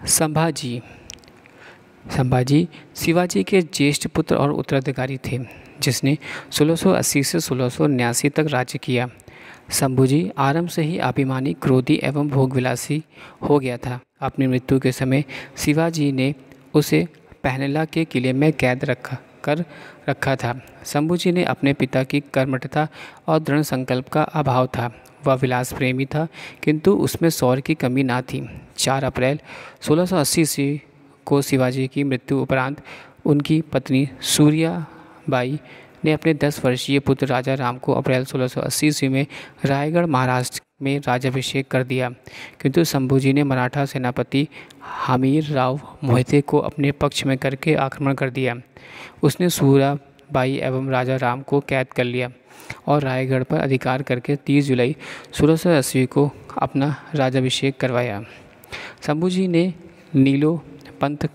संभाजी संभाजी शिवाजी के ज्येष्ठ पुत्र और उत्तराधिकारी थे, जिसने 1680 से 1679 तक राज्य किया। शंभूजी आरंभ से ही अभिमानी, क्रोधी एवं भोगविलासी हो गया था। अपनी मृत्यु के समय शिवाजी ने उसे पहनला के किले में कैद रखा था। शंभूजी ने अपने पिता की कर्मठता और दृढ़ संकल्प का अभाव था। वह विलास प्रेमी था, किंतु उसमें शौर्य की कमी ना थी। 4 अप्रैल 1680 ईस्वी को शिवाजी की मृत्यु उपरांत उनकी पत्नी सूर्याबाई ने अपने 10 वर्षीय पुत्र राजा राम को अप्रैल 1680 ईस्वी में रायगढ़ महाराष्ट्र में राज्याभिषेक कर दिया। किंतु शंभूजी ने मराठा सेनापति हमीर राव मोहिते को अपने पक्ष में करके आक्रमण कर दिया। उसने सूर्याबाई एवं राजा राम को कैद कर लिया और रायगढ़ पर अधिकार करके 30 जुलाई 1680 को अपना राज्याभिषेक करवाया। शंभूजी ने नीलो पंथ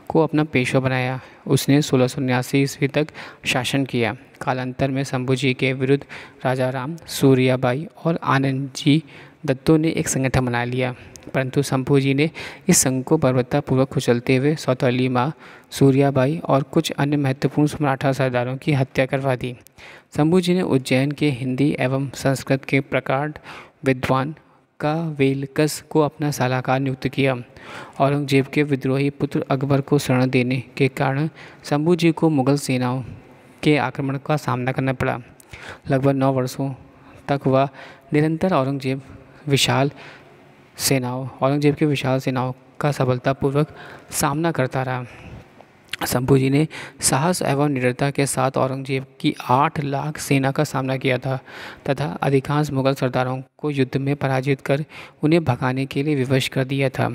को अपना पेशवा बनाया। उसने 1679 ईस्वी तक शासन किया। कालांतर में शंभूजी के विरुद्ध राजा राम, सूर्याबाई और आनंद जी दत्तों ने एक संगठन बना लिया, परंतु शंभूजी ने इस संघ को बर्बरतापूर्वक कुचलते हुए सौतेली माँ सूर्याबाई और कुछ अन्य महत्वपूर्ण मराठा सरदारों की हत्या करवा दी। शंभूजी ने उज्जैन के हिंदी एवं संस्कृत के प्रकांड विद्वान कावेलकस को अपना सलाहकार नियुक्त किया। औरंगजेब के विद्रोही पुत्र अकबर को शरण देने के कारण शंभूजी को मुगल सेनाओं के आक्रमण का सामना करना पड़ा। लगभग 9 वर्षों तक वह निरंतर औरंगजेब के विशाल सेनाओं का सफलतापूर्वक सामना करता रहा। शंभूजी ने साहस एवं निडरता के साथ औरंगजेब की 8 लाख सेना का सामना किया था तथा अधिकांश मुगल सरदारों को युद्ध में पराजित कर उन्हें भगाने के लिए विवश कर दिया था।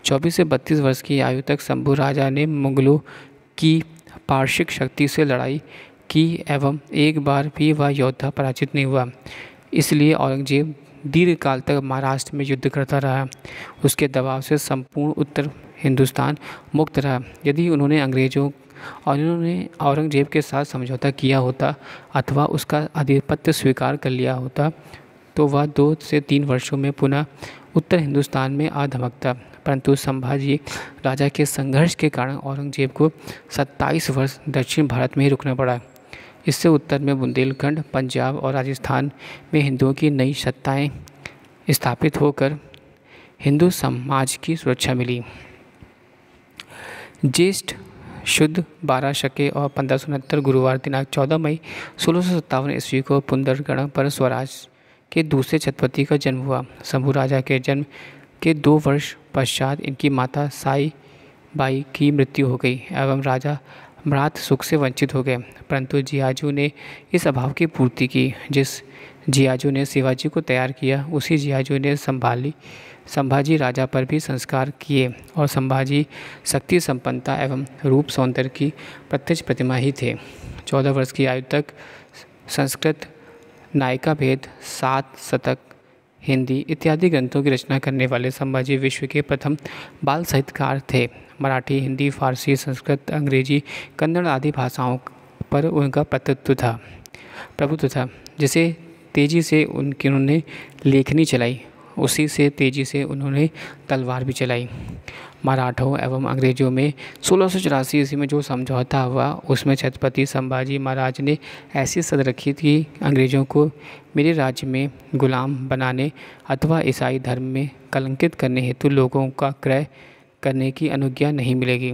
24 से 32 वर्ष की आयु तक शंभू राजा ने मुगलों की पार्श्विक शक्ति से लड़ाई की एवं एक बार भी वह योद्धा पराजित नहीं हुआ। इसलिए औरंगजेब दीर्घकाल तक महाराष्ट्र में युद्ध करता रहा। उसके दबाव से संपूर्ण उत्तर हिंदुस्तान मुक्त रहा। यदि उन्होंने औरंगजेब के साथ समझौता किया होता अथवा उसका आधिपत्य स्वीकार कर लिया होता तो वह 2 से 3 वर्षों में पुनः उत्तर हिंदुस्तान में आ धमकता, परंतु संभाजी राजा के संघर्ष के कारण औरंगजेब को 27 वर्ष दक्षिण भारत में ही रुकना पड़ा। इससे उत्तर में बुंदेलखंड, पंजाब और राजस्थान में हिंदुओं की नई सत्ताएं स्थापित होकर हिंदू समाज की सुरक्षा मिली। ज्येष्ठ शुद्ध 12 शके और 1569 गुरुवार दिनांक 14 मई 1657 ईस्वी को पुंदरगढ़ पर स्वराज के दूसरे छत्रपति का जन्म हुआ। शंभू राजा के जन्म के 2 वर्ष पश्चात इनकी माता साई बाई की मृत्यु हो गई एवं राजा मराठ सुख से वंचित हो गए, परंतु जियाजू ने इस अभाव की पूर्ति की। जिस जियाजू ने शिवाजी को तैयार किया, उसी जियाजू ने संभाजी राजा पर भी संस्कार किए और संभाजी शक्ति संपन्नता एवं रूप सौंदर्य की प्रत्यक्ष प्रतिमा ही थे। 14 वर्ष की आयु तक संस्कृत, नायिका भेद, 7 शतक, हिंदी इत्यादि ग्रंथों की रचना करने वाले संभाजी विश्व के प्रथम बाल साहित्यकार थे। मराठी, हिंदी, फारसी, संस्कृत, अंग्रेजी, कन्नड़ आदि भाषाओं पर उनका प्रभुत्व था। जिसे तेजी से उन्होंने लेखनी चलाई, उसी से तेजी से उन्होंने तलवार भी चलाई। मराठों एवं अंग्रेजों में 1684 ईस्वी में जो समझौता हुआ, उसमें छत्रपति संभाजी महाराज ने ऐसी सद रखी थी कि अंग्रेजों को मेरे राज्य में गुलाम बनाने अथवा ईसाई धर्म में कलंकित करने हेतु लोगों का क्रय करने की अनुज्ञा नहीं मिलेगी।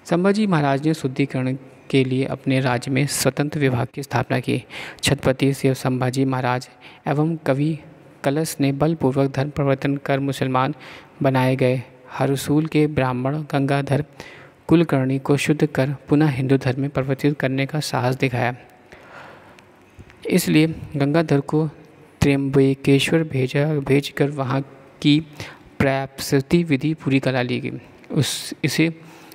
संभाजी महाराज ने शुद्धिकरण के लिए अपने राज्य में स्वतंत्र विभाग की स्थापना की। छत्रपति शिव संभाजी महाराज एवं कवि कलश ने बलपूर्वक धर्म परिवर्तन कर मुसलमान बनाए गए हरसूल के ब्राह्मण गंगाधर कुलकर्णी को शुद्ध कर पुनः हिंदू धर्म में परिवर्तित करने का साहस दिखाया। इसलिए गंगाधर को त्र्यंबकेश्वर भेजकर वहाँ की प्रायश्चित विधि पूरी करा ली गई। इसे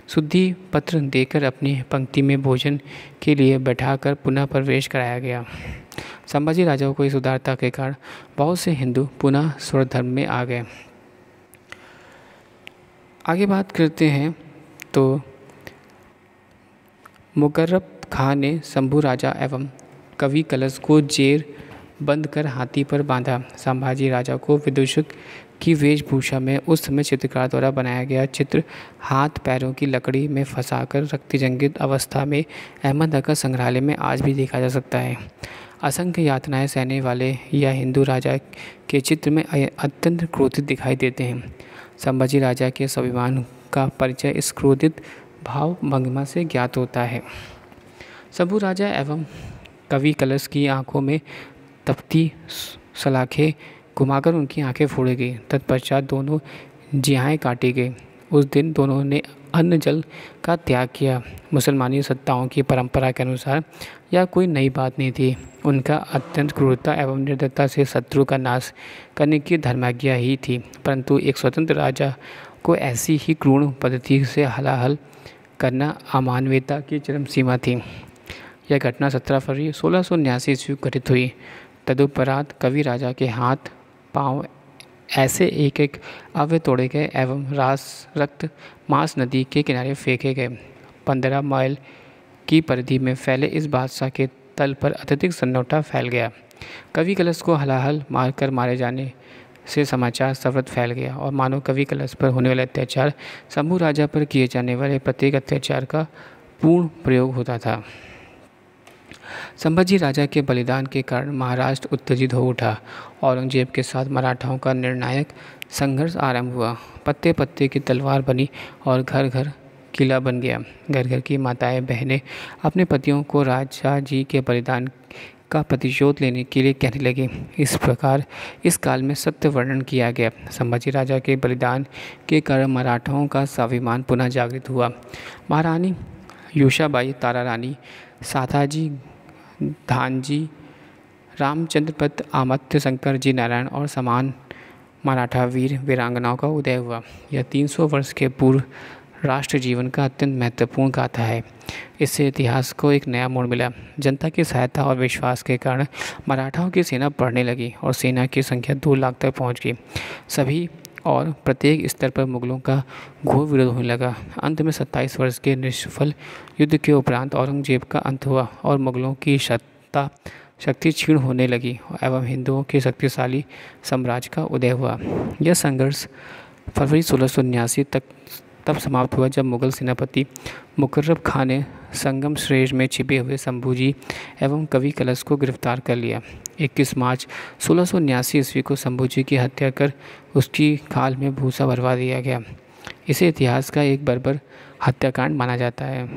शुद्धि पत्र देकर अपनी पंक्ति में भोजन के लिए बैठाकर पुनः प्रवेश कराया गया। संभाजी राजाओं को इस उदारता के कारण बहुत से हिंदू पुनः स्वर्ण धर्म में आ गए। आगे बात करते हैं तो मुकर्रब खां ने शंभू राजा एवं कवि कलश को जेर बंद कर हाथी पर बांधा। संभाजी राजा को विदूषक की वेशभूषा में उस समय चित्रकार द्वारा बनाया गया चित्र हाथ पैरों की लकड़ी में फंसाकर रक्तजंगित अवस्था में अहमदनगर संग्रहालय में आज भी देखा जा सकता है। असंख्य यातनाएं सहने वाले या हिंदू राजा के चित्र में अत्यंत क्रोधित दिखाई देते हैं। संभाजी राजा के स्वाभिमान का परिचय इस क्रोधित भाव भंगिमा से ज्ञात होता है। शंभू राजा एवं कवि कलश की आंखों में तपती सलाखें घुमाकर उनकी आंखें फोड़ी गई। तत्पश्चात दोनों जिहाएं काटी गई। उस दिन दोनों ने अन्न जल का त्याग किया। मुसलमानी सत्ताओं की परंपरा के अनुसार यह कोई नई बात नहीं थी। उनका अत्यंत क्रूरता एवं निर्दयता से शत्रु का नाश करने की धर्माज्ञा ही थी, परंतु एक स्वतंत्र राजा को ऐसी ही क्रूर पद्धति से हलाहल करना अमानवीयता की चरम सीमा थी। यह घटना 17 फरवरी 1679 ईस्वी को घटित हुई। तदुपरांत कवि राजा के हाथ पांव ऐसे एक एक अवयव तोड़े गए एवं रक्त मांस नदी के किनारे फेंके गए। 15 माइल की परिधि में फैले इस बादशाह के तल पर अत्यधिक सन्नाटा फैल गया। कवि कलश को हलाहल मारकर मारे जाने से समाचार सर्वत्र फैल गया और मानो कवि कलश पर होने वाले अत्याचार शंभू राजा पर किए जाने वाले प्रत्येक अत्याचार का पूर्ण प्रयोग होता था। संभाजी राजा के बलिदान के कारण महाराष्ट्र उत्तेजित हो उठा। औरंगजेब के साथ मराठाओं का निर्णायक संघर्ष आरंभ हुआ। पत्ते पत्ते की तलवार बनी और घर घर किला बन गया। घर घर की माताएं बहनें अपने पतियों को राजा जी के बलिदान का प्रतिशोध लेने के लिए कहने लगी। इस प्रकार इस काल में सत्य वर्णन किया गया। संभाजी राजा के बलिदान के कारण मराठाओं का स्वाभिमान पुनः जागृत हुआ। महारानी यूशाबाई, तारा रानी, साथाजी, धानजी, रामचंद्रपत, आमत्य, शंकर जी नारायण और समान मराठा वीर वीरांगनाओं का उदय हुआ। यह 300 वर्ष के पूर्व राष्ट्र जीवन का अत्यंत महत्वपूर्ण गाथा है। इससे इतिहास को एक नया मोड़ मिला। जनता की सहायता और विश्वास के कारण मराठाओं की सेना बढ़ने लगी और सेना की संख्या 2 लाख तक पहुंच गई। सभी और प्रत्येक स्तर पर मुगलों का घोर विरोध होने लगा। अंत में 27 वर्ष के निष्फल युद्ध के उपरांत औरंगजेब का अंत हुआ और मुगलों की शक्ति क्षीण होने लगी एवं हिंदुओं के शक्तिशाली साम्राज्य का उदय हुआ। यह संघर्ष फरवरी 1679 तक तब समाप्त हुआ जब मुगल सेनापति मुकर्रब खान ने संगम श्रेष्ठ में छिपे हुए शंभूजी एवं कवि कलश को गिरफ्तार कर लिया। 21 मार्च 1679 ईस्वी को शंभूजी की हत्या कर उसकी खाल में भूसा भरवा दिया गया। इसे इतिहास का एक बर्बर हत्याकांड माना जाता है।